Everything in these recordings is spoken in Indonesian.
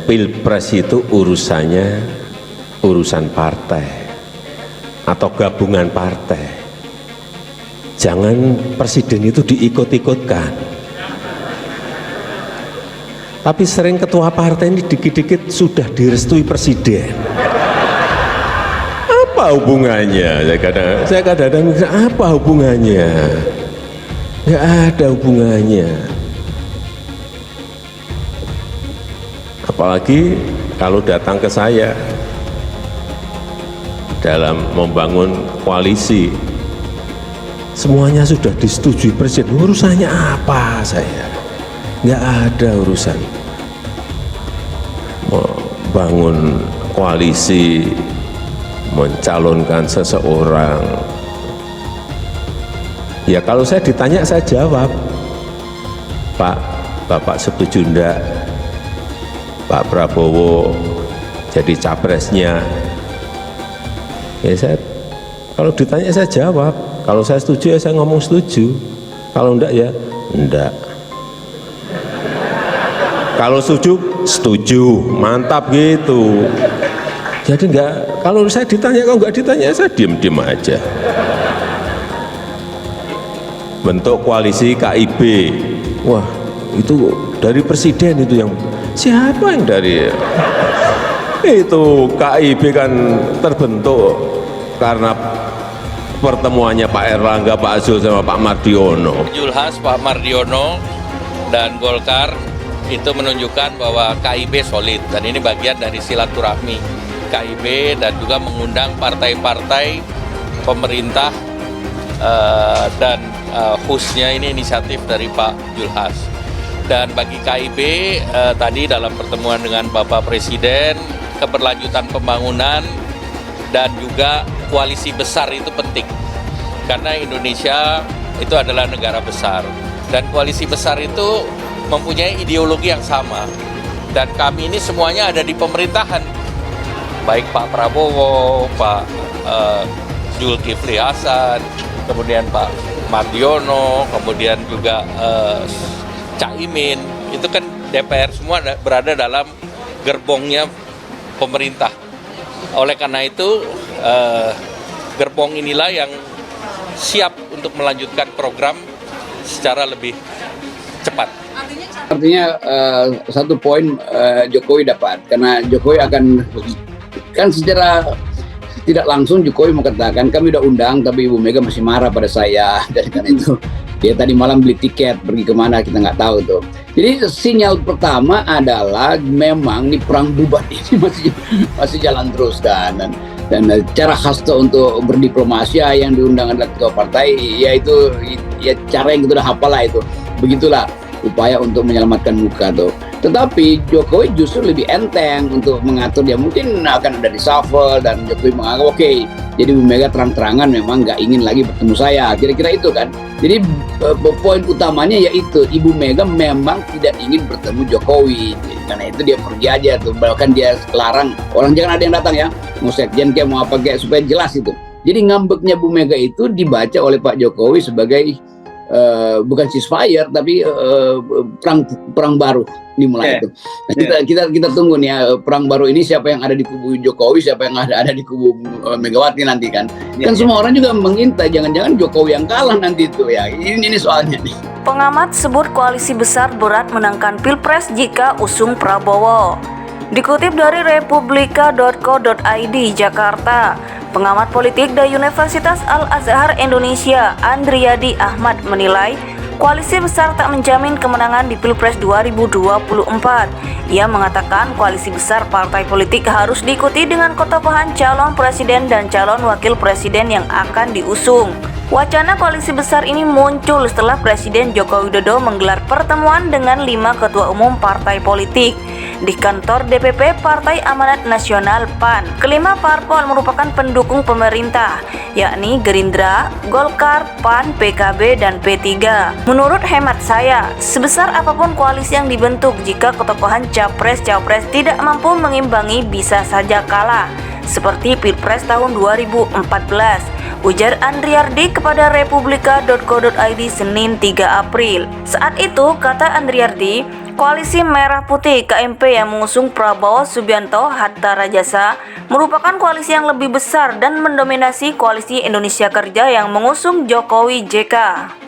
Pilpres itu urusannya urusan partai atau gabungan partai. Jangan presiden itu diikut-ikutkan. Tapi sering ketua partai ini dikit-dikit sudah direstui presiden. Apa hubungannya? Saya kadang-kadang mikir, apa hubungannya? Nggak ada hubungannya. Apalagi kalau datang ke saya dalam membangun koalisi, semuanya sudah disetujui presiden. Urusannya apa saya? Nggak ada urusan. Membangun koalisi, mencalonkan seseorang. Ya kalau saya ditanya saya jawab, Pak, Bapak setuju enggak Pak Prabowo jadi capresnya? Ya saya, kalau ditanya saya jawab. Kalau saya setuju ya saya ngomong setuju. Kalau enggak ya enggak. Kalau setuju, setuju, mantap gitu. Jadi enggak, kalau saya ditanya, kalau enggak ditanya saya diem-diem aja. Bentuk koalisi KIB, wah itu dari presiden itu yang, siapa yang dari itu KIB kan terbentuk karena pertemuannya Pak Erlangga, Pak Zul sama Pak Mardiono. Julhas, Pak Mardiono dan Golkar itu menunjukkan bahwa KIB solid, dan ini bagian dari silaturahmi KIB dan juga mengundang partai-partai pemerintah dan khususnya ini inisiatif dari Pak Julhas. Dan bagi KIB tadi dalam pertemuan dengan Bapak Presiden, keberlanjutan pembangunan dan juga koalisi besar itu penting, karena Indonesia itu adalah negara besar dan koalisi besar itu mempunyai ideologi yang sama, dan kami ini semuanya ada di pemerintahan, baik Pak Prabowo, Pak Zulkifli Hasan, kemudian Pak Mardiono, kemudian juga Caimin, itu kan DPR semua berada dalam gerbongnya pemerintah. Oleh karena itu gerbong inilah yang siap untuk melanjutkan program secara lebih cepat. Artinya satu poin Jokowi dapat, karena Jokowi akan, kan secara tidak langsung Jokowi mengatakan kami udah undang tapi Ibu Mega masih marah pada saya, dan karena itu dia tadi malam beli tiket pergi kemana kita nggak tahu tuh. Jadi sinyal pertama adalah memang nih perang bubat ini masih jalan terus kan, dan cara khas untuk berdiplomasi yang diundang adalah ketua partai, yaitu ya cara yang kita udah hafal lah itu, begitulah upaya untuk menyelamatkan muka tuh. Tetapi Jokowi justru lebih enteng untuk mengatur, dia mungkin akan ada reshuffle dan Jokowi menganggap oke, jadi Bu Mega terang-terangan memang nggak ingin lagi bertemu saya, kira-kira itu kan. Jadi poin utamanya yaitu Ibu Mega memang tidak ingin bertemu Jokowi, karena itu dia pergi aja tuh, bahkan dia larang orang jangan ada yang datang ya, mau sekjen kayak mau apa kayak, supaya jelas itu. Jadi ngambeknya Bu Mega itu dibaca oleh Pak Jokowi sebagai bukan ceasefire tapi perang baru dimulai itu. Nah, kita tunggu nih ya, perang baru ini siapa yang ada di kubu Jokowi, siapa yang ada di kubu Megawati nanti kan. Kan semua orang juga mengintai jangan-jangan Jokowi yang kalah nanti itu ya. Ini soalnya nih. Pengamat sebut koalisi besar berat menangkan Pilpres jika usung Prabowo. Dikutip dari republika.co.id Jakarta, pengamat politik dari Universitas Al-Azhar Indonesia, Andriadi Ahmad menilai koalisi besar tak menjamin kemenangan di Pilpres 2024. Ia mengatakan koalisi besar partai politik harus diikuti dengan ketokohan calon presiden dan calon wakil presiden yang akan diusung. Wacana koalisi besar ini muncul setelah Presiden Joko Widodo menggelar pertemuan dengan 5 ketua umum partai politik di kantor DPP Partai Amanat Nasional PAN. Kelima parpol merupakan pendukung pemerintah, yakni Gerindra, Golkar, PAN, PKB, dan P3. Menurut hemat saya, sebesar apapun koalisi yang dibentuk, jika ketokohan capres-cawapres tidak mampu mengimbangi bisa saja kalah, seperti Pilpres tahun 2014, ujar Andriardi kepada republika.co.id Senin 3 April. Saat itu, kata Andriardi, Koalisi Merah Putih KMP yang mengusung Prabowo Subianto Hatta Rajasa merupakan koalisi yang lebih besar dan mendominasi koalisi Indonesia Kerja yang mengusung Jokowi JK.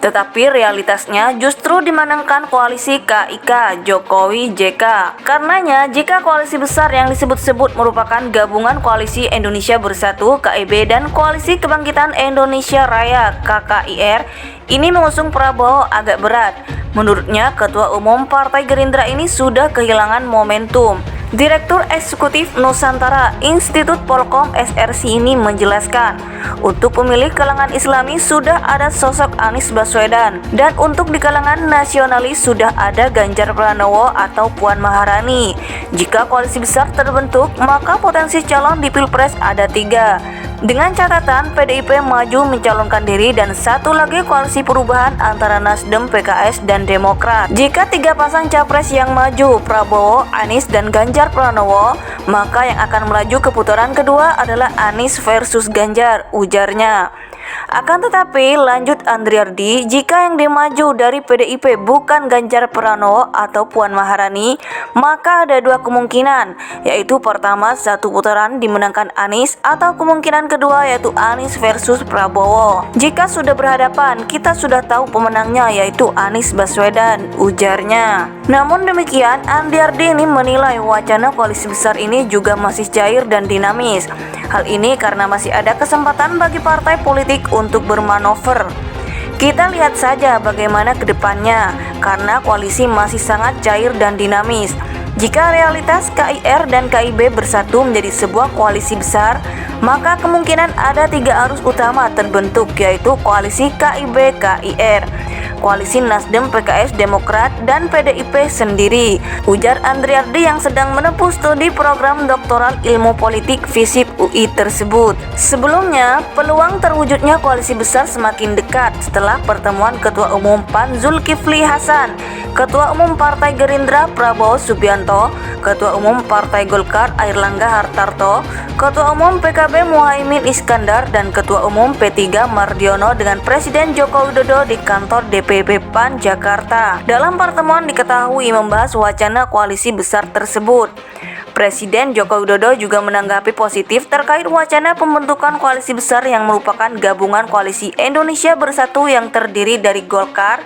Tetapi realitasnya justru dimenangkan koalisi KIK Jokowi JK. Karenanya, jika koalisi besar yang disebut-sebut merupakan gabungan Koalisi Indonesia Bersatu KIB dan Koalisi Kebangkitan Indonesia Raya KKIR, ini mengusung Prabowo agak berat. Menurutnya, Ketua Umum Partai Gerindra ini sudah kehilangan momentum. Direktur Eksekutif Nusantara Institut Polkom SRC ini menjelaskan, untuk pemilih kalangan Islami sudah ada sosok Anies Baswedan, dan untuk di kalangan nasionalis sudah ada Ganjar Pranowo atau Puan Maharani. Jika koalisi besar terbentuk, maka potensi calon di Pilpres ada 3. Dengan catatan PDIP maju mencalonkan diri dan satu lagi koalisi perubahan antara Nasdem, PKS, dan Demokrat. Jika 3 pasang capres yang maju, Prabowo, Anies, dan Ganjar Pranowo, maka yang akan melaju ke putaran kedua adalah Anies versus Ganjar, ujarnya. Akan tetapi, lanjut Andriardi, jika yang dimaju dari PDIP bukan Ganjar Pranowo atau Puan Maharani, maka ada 2 kemungkinan, yaitu pertama, satu putaran dimenangkan Anies, atau kemungkinan kedua yaitu Anies versus Prabowo. Jika sudah berhadapan, kita sudah tahu pemenangnya yaitu Anies Baswedan, ujarnya. Namun demikian, Andriardi ini menilai wacana koalisi besar ini juga masih cair dan dinamis. Hal ini karena masih ada kesempatan bagi partai politik untuk bermanuver. Kita lihat saja bagaimana ke depannya, karena koalisi masih sangat cair dan dinamis. Jika realitas KIR dan KIB bersatu menjadi sebuah koalisi besar, maka kemungkinan ada 3 arus utama terbentuk, yaitu koalisi KIB-KIR, koalisi Nasdem, PKS, Demokrat, dan PDIP sendiri, ujar Andriardi yang sedang menempuh studi program doktoral ilmu politik FISIP UI tersebut. Sebelumnya, peluang terwujudnya koalisi besar semakin dekat setelah pertemuan Ketua Umum PAN Zulkifli Hasan, Ketua Umum Partai Gerindra Prabowo Subianto, Ketua Umum Partai Golkar Airlangga Hartarto, Ketua Umum PKB Muhaimin Iskandar, dan Ketua Umum P3 Mardiono dengan Presiden Joko Widodo di kantor DPP PAN Jakarta. Dalam pertemuan diketahui membahas wacana koalisi besar tersebut. Presiden Joko Widodo juga menanggapi positif terkait wacana pembentukan koalisi besar yang merupakan gabungan koalisi Indonesia Bersatu yang terdiri dari Golkar,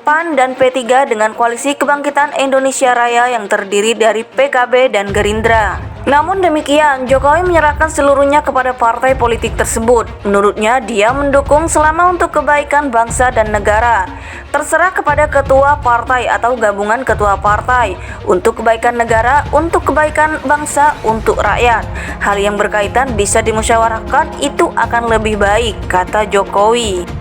PAN, dan P3 dengan koalisi Kebangkitan Indonesia Raya yang terdiri dari PKB dan Gerindra. Namun demikian, Jokowi menyerahkan seluruhnya kepada partai politik tersebut. Menurutnya, dia mendukung selama untuk kebaikan bangsa dan negara. Terserah kepada ketua partai atau gabungan ketua partai, untuk kebaikan negara, untuk kebaikan bangsa, untuk rakyat. Hal yang berkaitan bisa dimusyawarahkan, itu akan lebih baik, kata Jokowi.